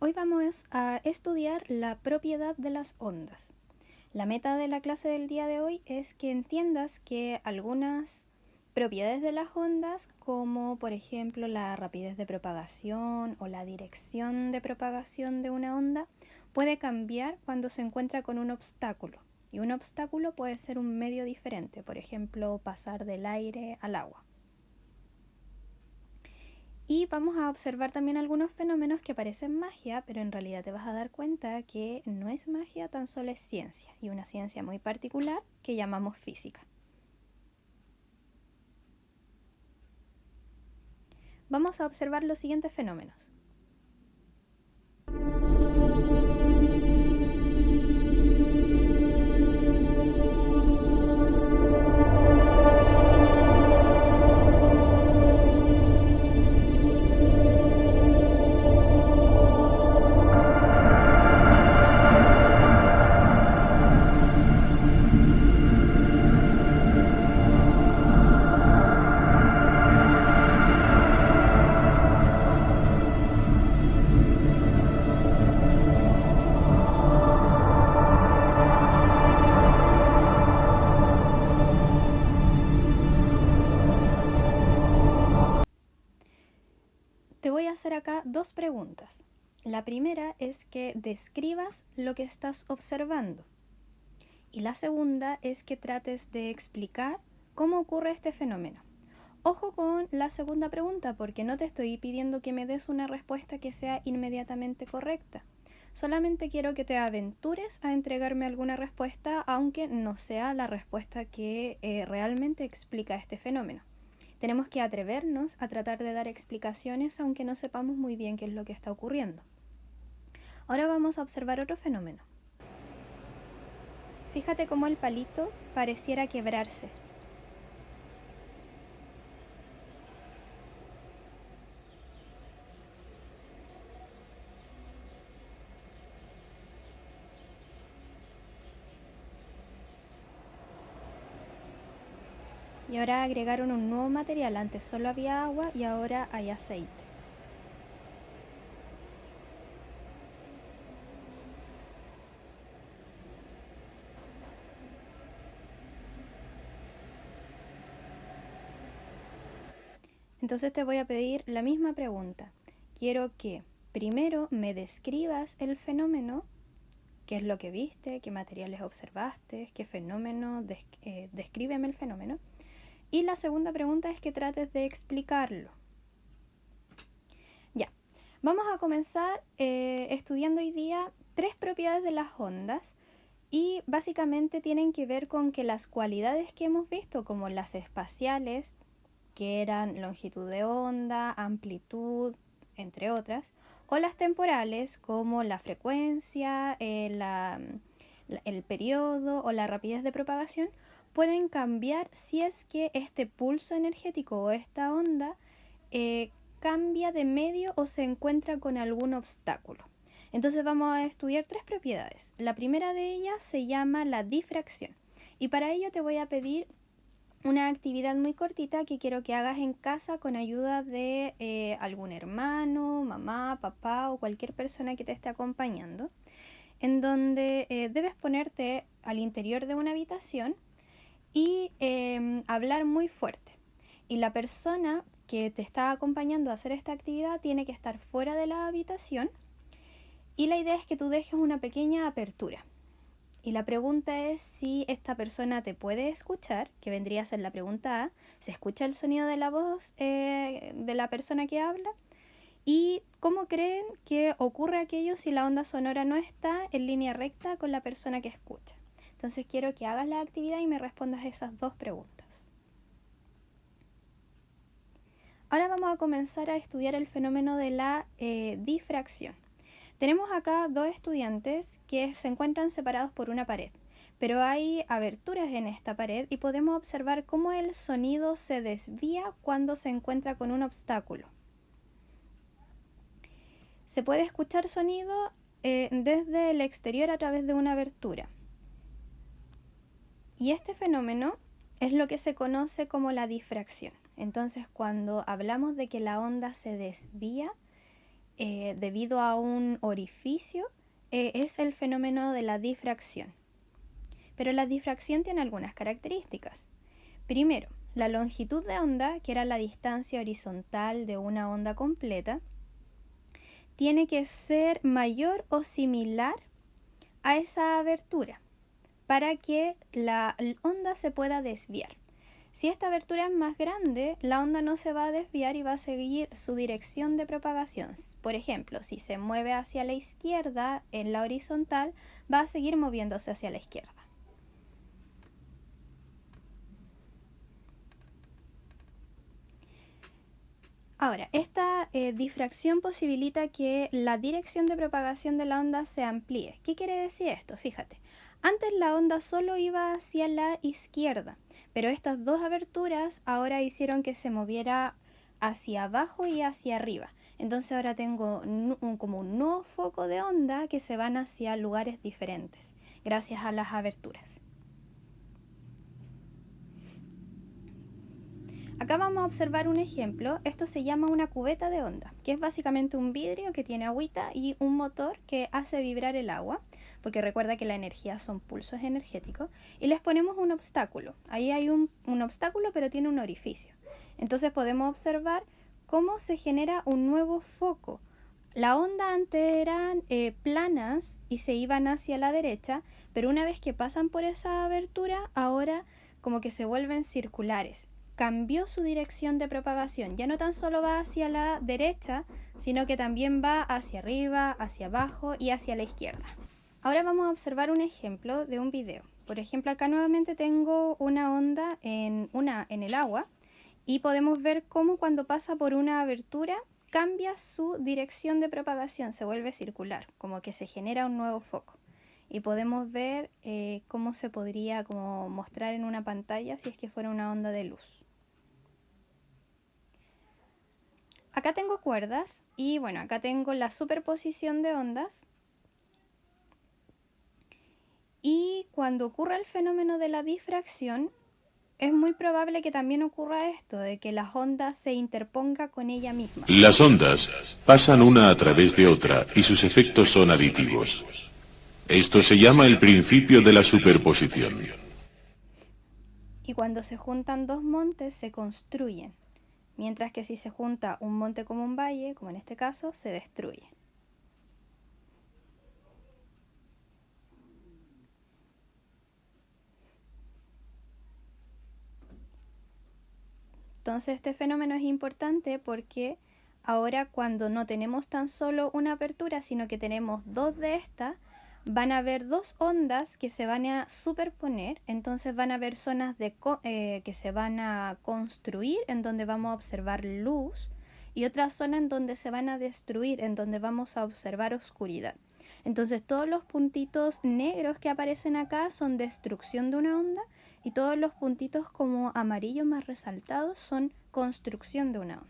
Hoy vamos a estudiar la propiedad de las ondas. La meta de la clase del día de hoy es que entiendas que algunas propiedades de las ondas, como por ejemplo la rapidez de propagación o la dirección de propagación de una onda, puede cambiar cuando se encuentra con un obstáculo. Y un obstáculo puede ser un medio diferente, por ejemplo, pasar del aire al agua. Y vamos a observar también algunos fenómenos que parecen magia, pero en realidad te vas a dar cuenta que no es magia, tan solo es ciencia, y una ciencia muy particular que llamamos física. Vamos a observar los siguientes fenómenos. Te voy a hacer acá dos preguntas. La primera es que describas lo que estás observando. Y la segunda es que trates de explicar cómo ocurre este fenómeno. Ojo con la segunda pregunta, porque no te estoy pidiendo que me des una respuesta que sea inmediatamente correcta. Solamente quiero que te aventures a entregarme alguna respuesta, aunque no sea la respuesta que realmente explica este fenómeno. Tenemos que atrevernos a tratar de dar explicaciones aunque no sepamos muy bien qué es lo que está ocurriendo. Ahora vamos a observar otro fenómeno. Fíjate cómo el palito pareciera quebrarse. Y ahora agregaron un nuevo material, antes solo había agua y ahora hay aceite. Entonces te voy a pedir la misma pregunta. Quiero que primero me describas el fenómeno, qué es lo que viste, qué materiales observaste, qué fenómeno, descríbeme el fenómeno. Y la segunda pregunta es que trates de explicarlo. Ya, vamos a comenzar estudiando hoy día 3 propiedades de las ondas y básicamente tienen que ver con que las cualidades que hemos visto, como las espaciales, que eran longitud de onda, amplitud, entre otras, o las temporales, como la frecuencia, el periodo o la rapidez de propagación, pueden cambiar si es que este pulso energético o esta onda cambia de medio o se encuentra con algún obstáculo. Entonces vamos a estudiar 3 propiedades. La primera de ellas se llama la difracción. Y para ello te voy a pedir una actividad muy cortita que quiero que hagas en casa con ayuda de algún hermano, mamá, papá o cualquier persona que te esté acompañando, en donde debes ponerte al interior de una habitación y hablar muy fuerte. Y la persona que te está acompañando a hacer esta actividad tiene que estar fuera de la habitación y la idea es que tú dejes una pequeña apertura. Y la pregunta es si esta persona te puede escuchar, que vendría a ser la pregunta A. ¿Se escucha el sonido de la voz de la persona que habla? ¿Y cómo creen que ocurre aquello si la onda sonora no está en línea recta con la persona que escucha? Entonces quiero que hagas la actividad y me respondas esas dos preguntas. Ahora vamos a comenzar a estudiar el fenómeno de la difracción. Tenemos acá dos estudiantes que se encuentran separados por una pared, pero hay aberturas en esta pared y podemos observar cómo el sonido se desvía cuando se encuentra con un obstáculo. Se puede escuchar sonido desde el exterior a través de una abertura. Y este fenómeno es lo que se conoce como la difracción. Entonces, cuando hablamos de que la onda se desvía, debido a un orificio, es el fenómeno de la difracción. Pero la difracción tiene algunas características. Primero, la longitud de onda, que era la distancia horizontal de una onda completa, tiene que ser mayor o similar a esa abertura para que la onda se pueda desviar. Si esta abertura es más grande, la onda no se va a desviar y va a seguir su dirección de propagación. Por ejemplo, si se mueve hacia la izquierda en la horizontal, va a seguir moviéndose hacia la izquierda. Ahora, esta difracción posibilita que la dirección de propagación de la onda se amplíe. ¿Qué quiere decir esto? Fíjate, antes la onda solo iba hacia la izquierda, pero estas dos aberturas ahora hicieron que se moviera hacia abajo y hacia arriba. Entonces ahora tengo como un nuevo foco de onda que se van hacia lugares diferentes, gracias a las aberturas. Acá vamos a observar un ejemplo. Esto se llama una cubeta de onda, que es básicamente un vidrio que tiene agüita y un motor que hace vibrar el agua, porque recuerda que la energía son pulsos energéticos, y les ponemos un obstáculo. Ahí hay un obstáculo, pero tiene un orificio. Entonces podemos observar cómo se genera un nuevo foco. La onda antes eran planas y se iban hacia la derecha, pero una vez que pasan por esa abertura, ahora como que se vuelven circulares. Cambió su dirección de propagación. Ya no tan solo va hacia la derecha, sino que también va hacia arriba, hacia abajo y hacia la izquierda. Ahora vamos a observar un ejemplo de un video. Por ejemplo, acá nuevamente tengo una onda en el agua y podemos ver cómo cuando pasa por una abertura cambia su dirección de propagación, se vuelve circular, como que se genera un nuevo foco. Y podemos ver cómo se podría mostrar en una pantalla si es que fuera una onda de luz. Acá tengo cuerdas y bueno, acá tengo la superposición de ondas. Y cuando ocurre el fenómeno de la difracción, es muy probable que también ocurra esto, de que las ondas se interpongan con ella misma. Las ondas pasan una a través de otra y sus efectos son aditivos. Esto se llama el principio de la superposición. Y cuando se juntan dos montes se construyen, mientras que si se junta un monte como un valle, como en este caso, se destruye. Entonces este fenómeno es importante porque ahora cuando no tenemos tan solo una apertura, sino que tenemos dos de estas, van a haber dos ondas que se van a superponer, entonces van a haber zonas que se van a construir, en donde vamos a observar luz, y otra zona en donde se van a destruir, en donde vamos a observar oscuridad. Entonces todos los puntitos negros que aparecen acá son destrucción de una onda, y todos los puntitos como amarillos más resaltados son construcción de una onda.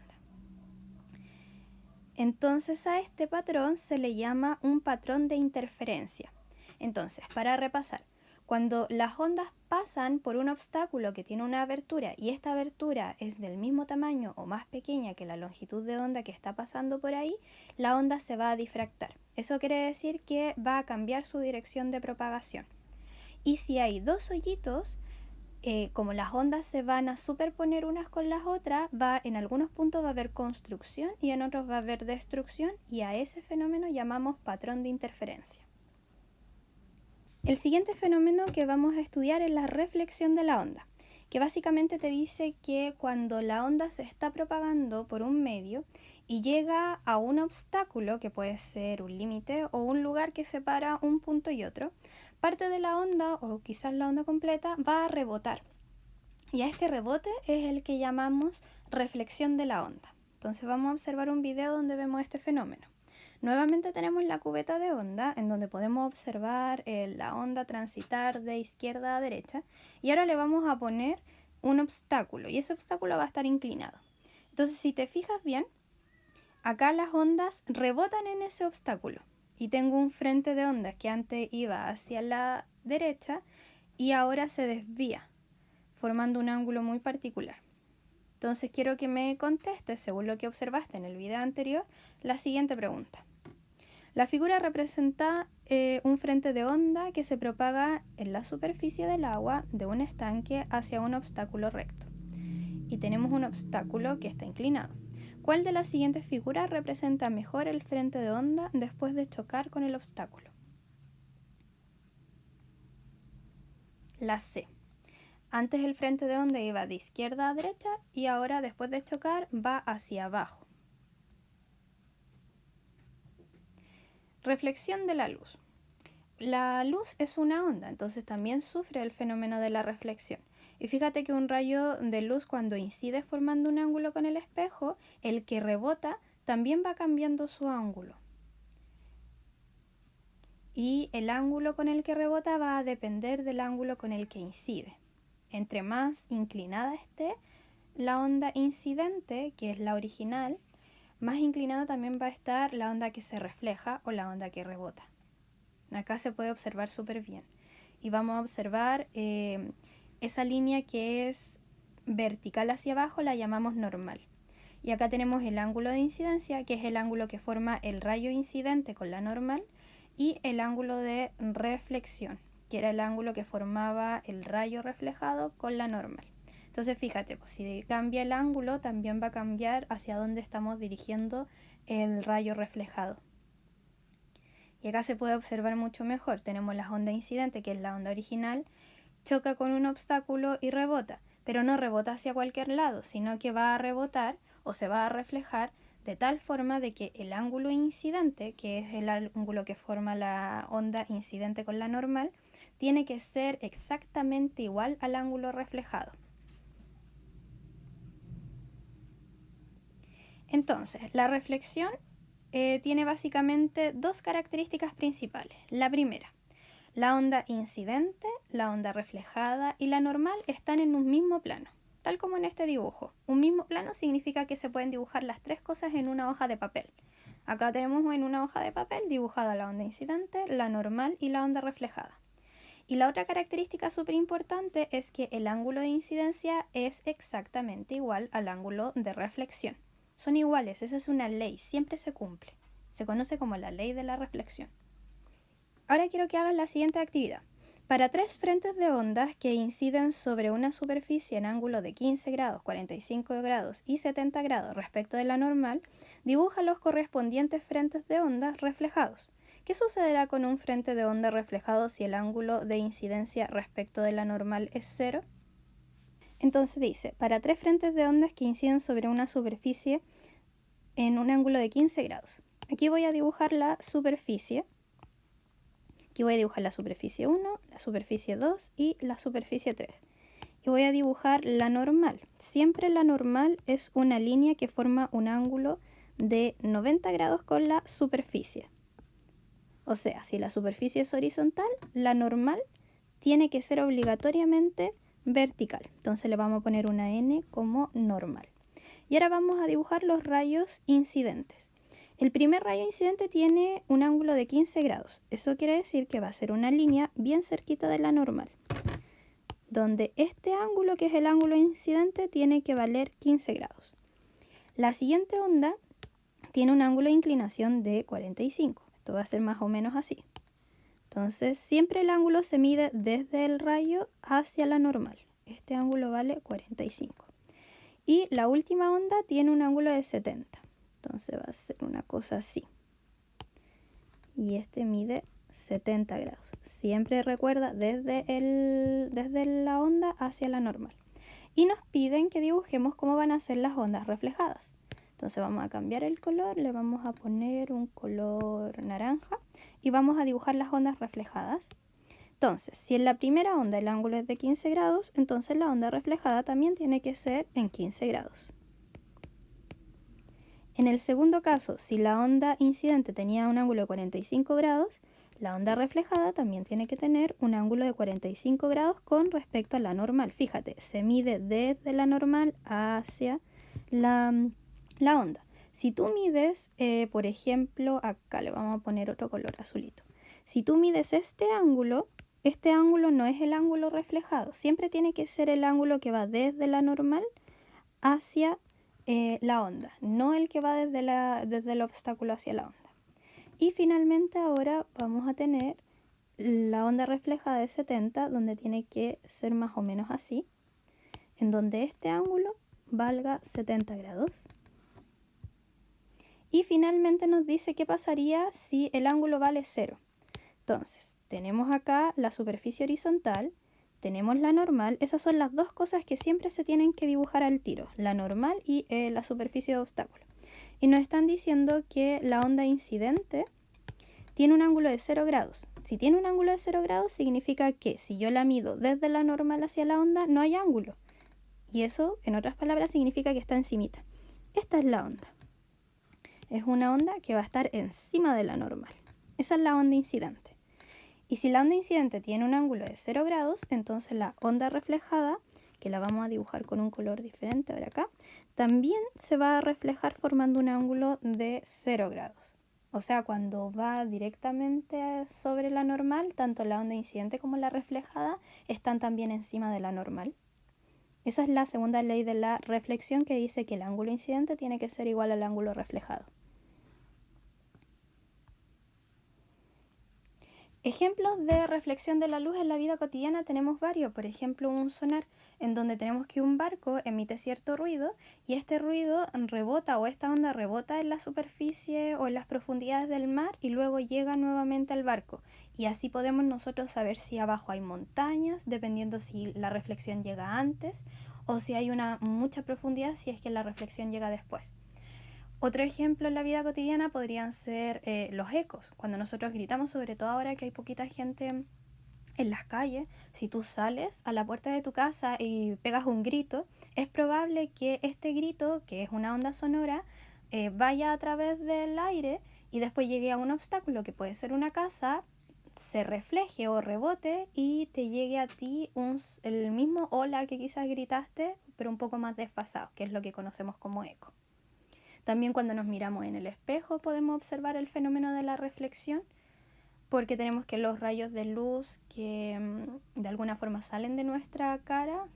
Entonces a este patrón se le llama un patrón de interferencia. Entonces, para repasar, cuando las ondas pasan por un obstáculo que tiene una abertura y esta abertura es del mismo tamaño o más pequeña que la longitud de onda que está pasando por ahí, la onda se va a difractar. Eso quiere decir que va a cambiar su dirección de propagación. Y si hay dos hoyitos, como las ondas se van a superponer unas con las otras, en algunos puntos va a haber construcción y en otros va a haber destrucción, y a ese fenómeno llamamos patrón de interferencia. El siguiente fenómeno que vamos a estudiar es la reflexión de la onda, que básicamente te dice que cuando la onda se está propagando por un medio y llega a un obstáculo, que puede ser un límite o un lugar que separa un punto y otro, parte de la onda, o quizás la onda completa, va a rebotar. Y a este rebote es el que llamamos reflexión de la onda. Entonces vamos a observar un video donde vemos este fenómeno. Nuevamente tenemos la cubeta de onda, en donde podemos observar la onda transitar de izquierda a derecha, y ahora le vamos a poner un obstáculo, y ese obstáculo va a estar inclinado. Entonces, si te fijas bien, acá las ondas rebotan en ese obstáculo, y tengo un frente de ondas que antes iba hacia la derecha y ahora se desvía, formando un ángulo muy particular. Entonces quiero que me contestes, según lo que observaste en el video anterior, la siguiente pregunta. La figura representa un frente de onda que se propaga en la superficie del agua de un estanque hacia un obstáculo recto. Y tenemos un obstáculo que está inclinado. ¿Cuál de las siguientes figuras representa mejor el frente de onda después de chocar con el obstáculo? La C. Antes el frente de onda iba de izquierda a derecha y ahora después de chocar va hacia abajo. Reflexión de la luz. La luz es una onda, entonces también sufre el fenómeno de la reflexión. Y fíjate que un rayo de luz cuando incide formando un ángulo con el espejo, el que rebota también va cambiando su ángulo. Y el ángulo con el que rebota va a depender del ángulo con el que incide. Entre más inclinada esté la onda incidente, que es la original, más inclinada también va a estar la onda que se refleja o la onda que rebota. Acá se puede observar súper bien. Y vamos a observar esa línea que es vertical hacia abajo, la llamamos normal. Y acá tenemos el ángulo de incidencia, que es el ángulo que forma el rayo incidente con la normal, y el ángulo de reflexión, que era el ángulo que formaba el rayo reflejado con la normal. Entonces fíjate, pues, si cambia el ángulo, también va a cambiar hacia dónde estamos dirigiendo el rayo reflejado. Y acá se puede observar mucho mejor. Tenemos la onda incidente, que es la onda original, choca con un obstáculo y rebota, pero no rebota hacia cualquier lado, sino que va a rebotar o se va a reflejar de tal forma de que el ángulo incidente, que es el ángulo que forma la onda incidente con la normal, tiene que ser exactamente igual al ángulo reflejado. Entonces, la reflexión tiene básicamente dos características principales. La primera, la onda incidente, la onda reflejada y la normal están en un mismo plano, tal como en este dibujo. Un mismo plano significa que se pueden dibujar las tres cosas en una hoja de papel. Acá tenemos en una hoja de papel dibujada la onda incidente, la normal y la onda reflejada. Y la otra característica súper importante es que el ángulo de incidencia es exactamente igual al ángulo de reflexión. Son iguales, esa es una ley, siempre se cumple. Se conoce como la ley de la reflexión. Ahora quiero que hagas la siguiente actividad. Para tres frentes de ondas que inciden sobre una superficie en ángulo de 15 grados, 45 grados y 70 grados respecto de la normal, dibuja los correspondientes frentes de ondas reflejados. ¿Qué sucederá con un frente de onda reflejado si el ángulo de incidencia respecto de la normal es 0? Entonces dice, para tres frentes de ondas que inciden sobre una superficie en un ángulo de 15 grados. Aquí voy a dibujar la superficie. Aquí voy a dibujar la superficie 1, la superficie 2 y la superficie 3. Y voy a dibujar la normal. Siempre la normal es una línea que forma un ángulo de 90 grados con la superficie. O sea, si la superficie es horizontal, la normal tiene que ser obligatoriamente vertical. Entonces le vamos a poner una N como normal. Y ahora vamos a dibujar los rayos incidentes. El primer rayo incidente tiene un ángulo de 15 grados. Eso quiere decir que va a ser una línea bien cerquita de la normal, donde este ángulo, que es el ángulo incidente, tiene que valer 15 grados. La siguiente onda tiene un ángulo de inclinación de 45. Esto va a ser más o menos así. Entonces, siempre el ángulo se mide desde el rayo hacia la normal. Este ángulo vale 45. Y la última onda tiene un ángulo de 70. Entonces va a ser una cosa así. Y este mide 70 grados. Siempre recuerda desde la onda hacia la normal. Y nos piden que dibujemos cómo van a ser las ondas reflejadas. Entonces vamos a cambiar el color, le vamos a poner un color naranja y vamos a dibujar las ondas reflejadas. Entonces, si en la primera onda el ángulo es de 15 grados, entonces la onda reflejada también tiene que ser en 15 grados. En el segundo caso, si la onda incidente tenía un ángulo de 45 grados, la onda reflejada también tiene que tener un ángulo de 45 grados con respecto a la normal. Fíjate, se mide desde la normal hacia la onda. Si tú mides, por ejemplo, acá le vamos a poner otro color azulito. Si tú mides este ángulo no es el ángulo reflejado. Siempre tiene que ser el ángulo que va desde la normal hacia la onda, no el que va desde el obstáculo hacia la onda. Y finalmente ahora vamos a tener la onda reflejada de 70, donde tiene que ser más o menos así, en donde este ángulo valga 70 grados. Y finalmente nos dice qué pasaría si el ángulo vale 0. Entonces, tenemos acá la superficie horizontal, tenemos la normal. Esas son las dos cosas que siempre se tienen que dibujar al tiro, la normal y la superficie de obstáculo. Y nos están diciendo que la onda incidente tiene un ángulo de 0 grados. Si tiene un ángulo de 0 grados, significa que si yo la mido desde la normal hacia la onda, no hay ángulo. Y eso, en otras palabras, significa que está encimita. Esta es la onda. Es una onda que va a estar encima de la normal. Esa es la onda incidente. Y si la onda incidente tiene un ángulo de 0 grados, entonces la onda reflejada, que la vamos a dibujar con un color diferente ahora acá, también se va a reflejar formando un ángulo de 0 grados. O sea, cuando va directamente sobre la normal, tanto la onda incidente como la reflejada están también encima de la normal. Esa es la segunda ley de la reflexión, que dice que el ángulo incidente tiene que ser igual al ángulo reflejado. Ejemplos de reflexión de la luz en la vida cotidiana tenemos varios. Por ejemplo, un sonar en donde tenemos que un barco emite cierto ruido y este ruido rebota, o esta onda rebota en la superficie o en las profundidades del mar y luego llega nuevamente al barco. Y así podemos nosotros saber si abajo hay montañas, dependiendo si la reflexión llega antes o si hay mucha profundidad, si es que la reflexión llega después. Otro ejemplo en la vida cotidiana podrían ser los ecos. Cuando nosotros gritamos, sobre todo ahora que hay poquita gente en las calles, si tú sales a la puerta de tu casa y pegas un grito, es probable que este grito, que es una onda sonora, vaya a través del aire y después llegue a un obstáculo, que puede ser una casa, se refleje o rebote y te llegue a ti el mismo hola que quizás gritaste, pero un poco más desfasado, que es lo que conocemos como eco. También cuando nos miramos en el espejo podemos observar el fenómeno de la reflexión, porque tenemos que los rayos de luz que de alguna forma salen de nuestra cara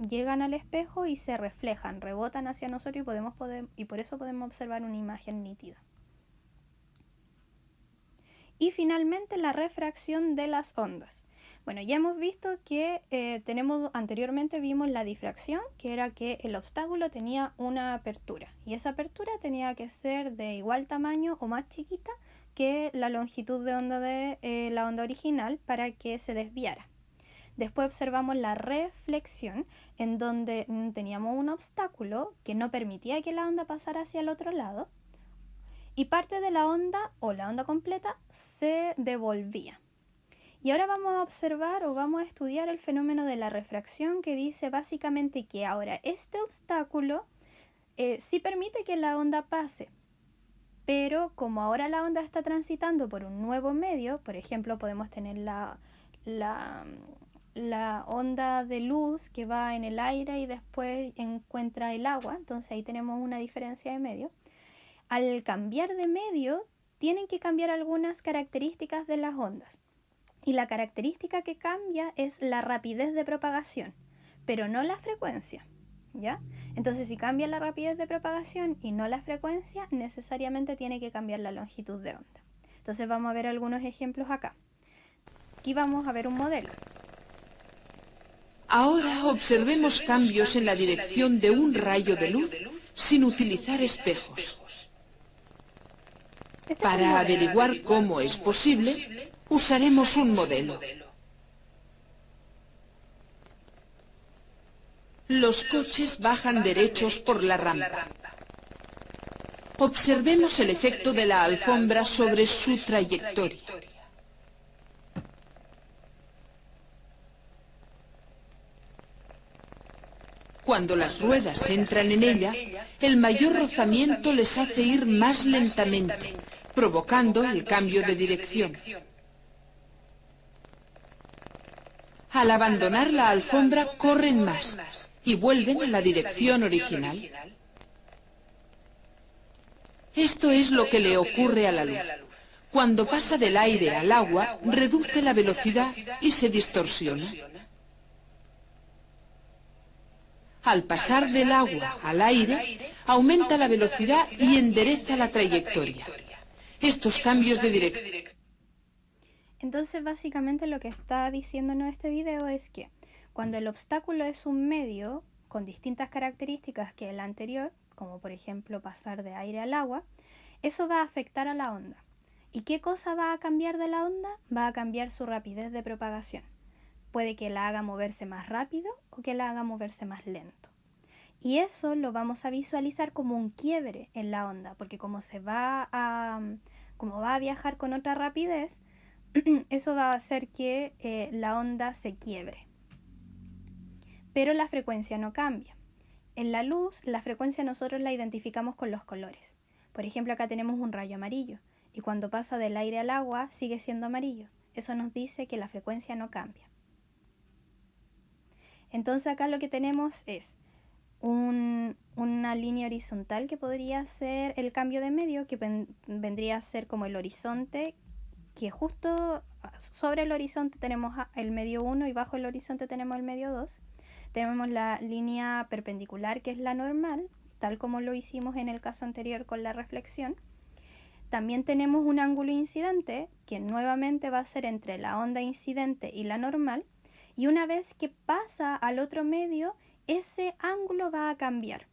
llegan al espejo y se reflejan, rebotan hacia nosotros y por eso podemos observar una imagen nítida. Y finalmente la refracción de las ondas. Bueno, ya hemos visto que anteriormente vimos la difracción, que era que el obstáculo tenía una apertura y esa apertura tenía que ser de igual tamaño o más chiquita que la longitud de onda de la onda original para que se desviara. Después observamos la reflexión, en donde teníamos un obstáculo que no permitía que la onda pasara hacia el otro lado y parte de la onda o la onda completa se devolvía. Y ahora vamos a observar o vamos a estudiar el fenómeno de la refracción, que dice básicamente que ahora este obstáculo sí permite que la onda pase, pero como ahora la onda está transitando por un nuevo medio, por ejemplo podemos tener la onda de luz que va en el aire y después encuentra el agua, entonces ahí tenemos una diferencia de medio. Al cambiar de medio tienen que cambiar algunas características de las ondas. Y la característica que cambia es la rapidez de propagación, pero no la frecuencia, ¿ya? Entonces, si cambia la rapidez de propagación y no la frecuencia, necesariamente tiene que cambiar la longitud de onda. Entonces, vamos a ver algunos ejemplos acá. Aquí vamos a ver un modelo. Ahora observemos cambios en la dirección de un rayo de luz sin utilizar espejos. Para averiguar cómo es posible, usaremos un modelo. Los coches bajan derechos por la rampa. Observemos el efecto de la alfombra sobre su trayectoria. Cuando las ruedas entran en ella, el mayor rozamiento les hace ir más lentamente, provocando el cambio de dirección. Al abandonar la alfombra, corren más y vuelven a la dirección original. Esto es lo que le ocurre a la luz. Cuando pasa del aire al agua, reduce la velocidad y se distorsiona. Al pasar del agua al aire, aumenta la velocidad y endereza la trayectoria. Estos cambios de dirección. Entonces, básicamente lo que está diciéndonos este video es que cuando el obstáculo es un medio con distintas características que el anterior, como por ejemplo pasar de aire al agua, eso va a afectar a la onda. ¿Y qué cosa va a cambiar de la onda? Va a cambiar su rapidez de propagación. Puede que la haga moverse más rápido o que la haga moverse más lento. Y eso lo vamos a visualizar como un quiebre en la onda, porque como va a viajar con otra rapidez, eso va a hacer que la onda se quiebre. Pero la frecuencia no cambia. En la luz, la frecuencia nosotros la identificamos con los colores. Por ejemplo, acá tenemos un rayo amarillo y cuando pasa del aire al agua sigue siendo amarillo. Eso nos dice que la frecuencia no cambia. Entonces acá lo que tenemos es una línea horizontal que podría ser el cambio de medio, que vendría a ser como el horizonte, que justo sobre el horizonte tenemos el medio 1 y bajo el horizonte tenemos el medio 2. Tenemos la línea perpendicular, que es la normal, tal como lo hicimos en el caso anterior con la reflexión. También tenemos un ángulo incidente, que nuevamente va a ser entre la onda incidente y la normal, y una vez que pasa al otro medio, ese ángulo va a cambiar.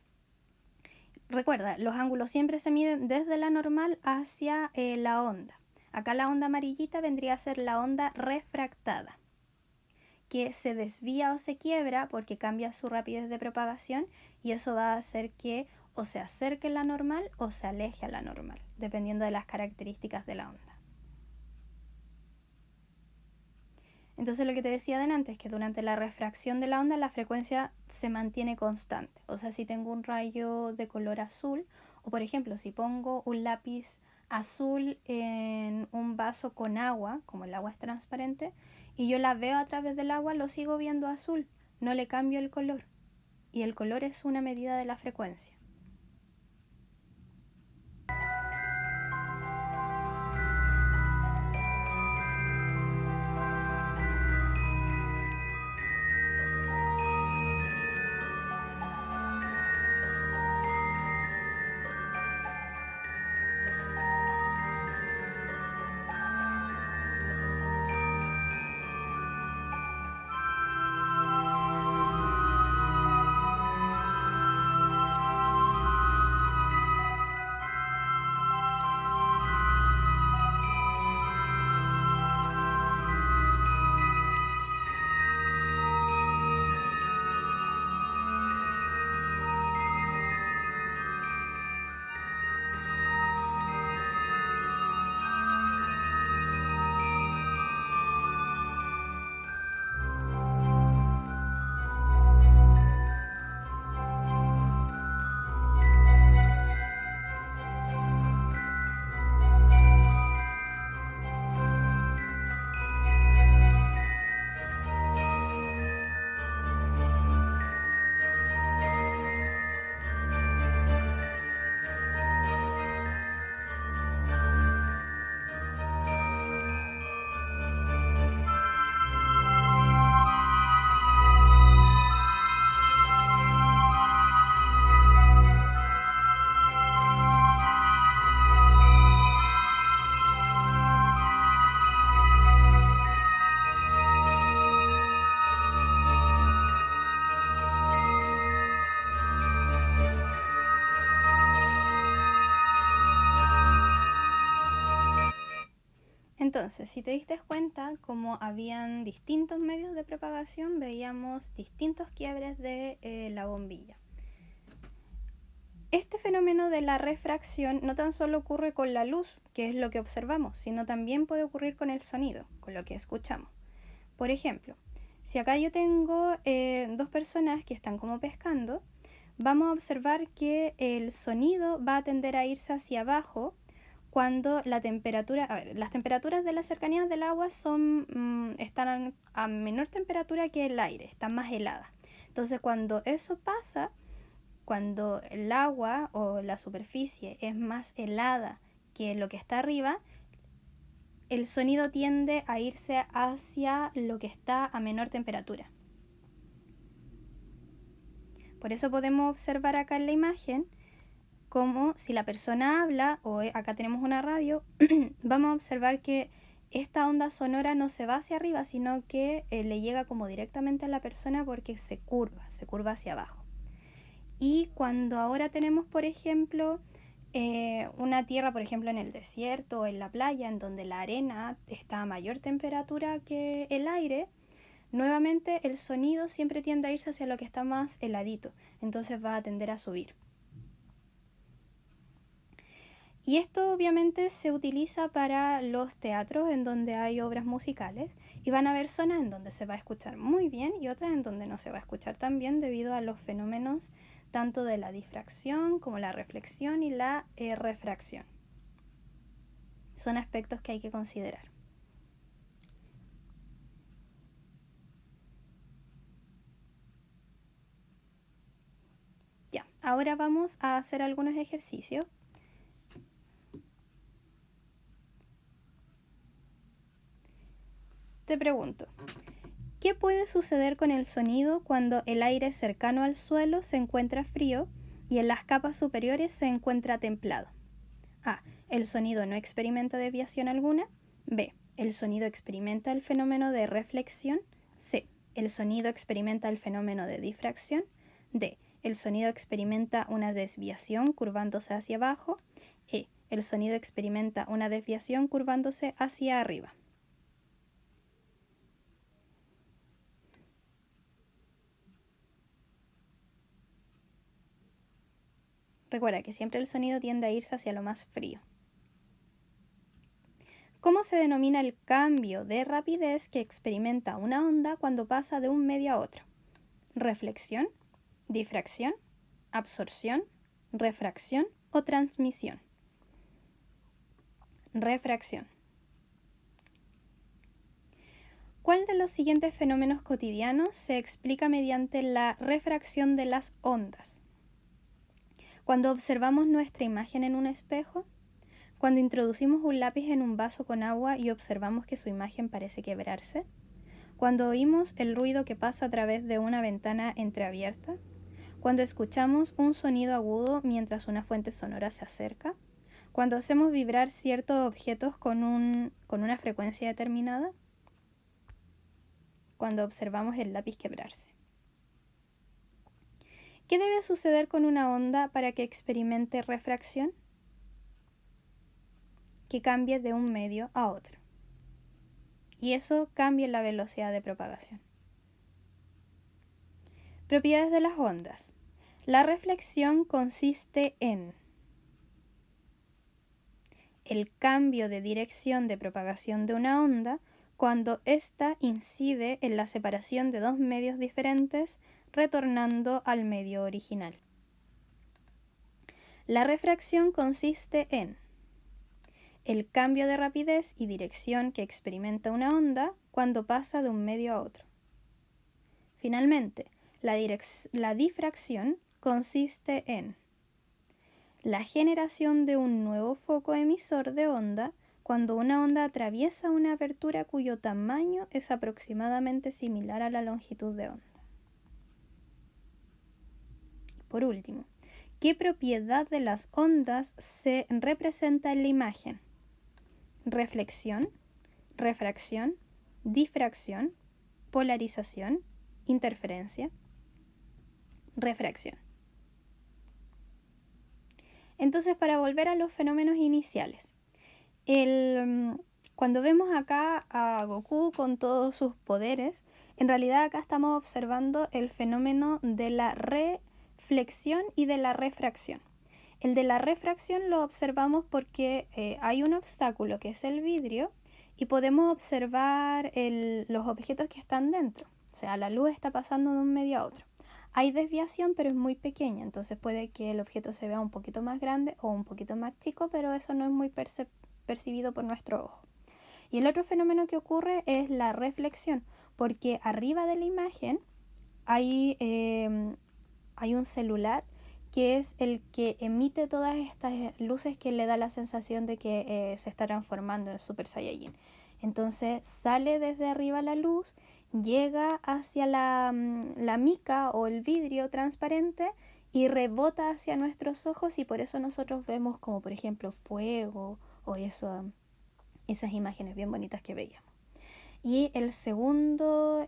Recuerda, los ángulos siempre se miden desde la normal hacia la onda. Acá la onda amarillita vendría a ser la onda refractada, que se desvía o se quiebra porque cambia su rapidez de propagación y eso va a hacer que o se acerque a la normal o se aleje a la normal, dependiendo de las características de la onda. Entonces lo que te decía delante es que durante la refracción de la onda la frecuencia se mantiene constante. O sea, si tengo un rayo de color azul, o por ejemplo, si pongo un lápiz azul en un vaso con agua, como el agua es transparente, y yo la veo a través del agua, lo sigo viendo azul, no le cambio el color. Y el color es una medida de la frecuencia. Entonces, si te diste cuenta, como habían distintos medios de propagación, veíamos distintos quiebres de la bombilla. Este fenómeno de la refracción no tan solo ocurre con la luz, que es lo que observamos, sino también puede ocurrir con el sonido, con lo que escuchamos. Por ejemplo, si acá yo tengo dos personas que están como pescando, vamos a observar que el sonido va a tender a irse hacia abajo cuando la temperatura, las temperaturas de las cercanías del agua están a menor temperatura que el aire, están más heladas. Entonces cuando eso pasa, cuando el agua o la superficie es más helada que lo que está arriba, el sonido tiende a irse hacia lo que está a menor temperatura. Por eso podemos observar acá en la imagen como si la persona habla, o acá tenemos una radio, vamos a observar que esta onda sonora no se va hacia arriba, sino que le llega como directamente a la persona porque se curva hacia abajo. Y cuando ahora tenemos, por ejemplo, una tierra, por ejemplo, en el desierto o en la playa, en donde la arena está a mayor temperatura que el aire, nuevamente el sonido siempre tiende a irse hacia lo que está más heladito, entonces va a tender a subir. Y esto obviamente se utiliza para los teatros en donde hay obras musicales, y van a haber zonas en donde se va a escuchar muy bien y otras en donde no se va a escuchar tan bien debido a los fenómenos tanto de la difracción como la reflexión y la refracción. Son aspectos que hay que considerar. Ya, ahora vamos a hacer algunos ejercicios. Te pregunto, ¿qué puede suceder con el sonido cuando el aire cercano al suelo se encuentra frío y en las capas superiores se encuentra templado? A. El sonido no experimenta desviación alguna. B. El sonido experimenta el fenómeno de reflexión. C. El sonido experimenta el fenómeno de difracción. D. El sonido experimenta una desviación curvándose hacia abajo. E. El sonido experimenta una desviación curvándose hacia arriba. Recuerda que siempre el sonido tiende a irse hacia lo más frío. ¿Cómo se denomina el cambio de rapidez que experimenta una onda cuando pasa de un medio a otro? ¿Reflexión, difracción, absorción, refracción o transmisión? Refracción. ¿Cuál de los siguientes fenómenos cotidianos se explica mediante la refracción de las ondas? Cuando observamos nuestra imagen en un espejo, cuando introducimos un lápiz en un vaso con agua y observamos que su imagen parece quebrarse, cuando oímos el ruido que pasa a través de una ventana entreabierta, cuando escuchamos un sonido agudo mientras una fuente sonora se acerca, cuando hacemos vibrar ciertos objetos con una frecuencia determinada, cuando observamos el lápiz quebrarse. ¿Qué debe suceder con una onda para que experimente refracción? Que cambie de un medio a otro. Y eso cambia la velocidad de propagación. Propiedades de las ondas. La reflexión consiste en el cambio de dirección de propagación de una onda cuando ésta incide en la separación de dos medios diferentes retornando al medio original. La refracción consiste en el cambio de rapidez y dirección que experimenta una onda cuando pasa de un medio a otro. Finalmente, la difracción consiste en la generación de un nuevo foco emisor de onda cuando una onda atraviesa una abertura cuyo tamaño es aproximadamente similar a la longitud de onda. Por último, ¿qué propiedad de las ondas se representa en la imagen? Reflexión, refracción, difracción, polarización, interferencia, refracción. Entonces, para volver a los fenómenos iniciales, cuando vemos acá a Goku con todos sus poderes, en realidad acá estamos observando el fenómeno de la reflexión y de la refracción. El de la refracción lo observamos porque hay un obstáculo que es el vidrio y podemos observar los objetos que están dentro. O sea, la luz está pasando de un medio a otro. Hay desviación, pero es muy pequeña, entonces puede que el objeto se vea un poquito más grande o un poquito más chico, pero eso no es muy percibido por nuestro ojo. Y el otro fenómeno que ocurre es la reflexión, porque arriba de la imagen hay un celular que es el que emite todas estas luces que le da la sensación de que se está transformando en Super Saiyajin. Entonces sale desde arriba la luz llega hacia la mica o el vidrio transparente y rebota hacia nuestros ojos, y por eso nosotros vemos como por ejemplo fuego o esas imágenes bien bonitas que veíamos. Y el segundo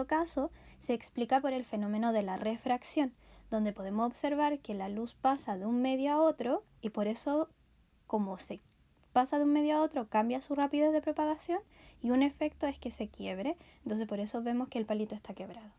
caso se explica por el fenómeno de la refracción, donde podemos observar que la luz pasa de un medio a otro, y por eso, como se pasa de un medio a otro, cambia su rapidez de propagación, y un efecto es que se quiebre. Entonces por eso vemos que el palito está quebrado.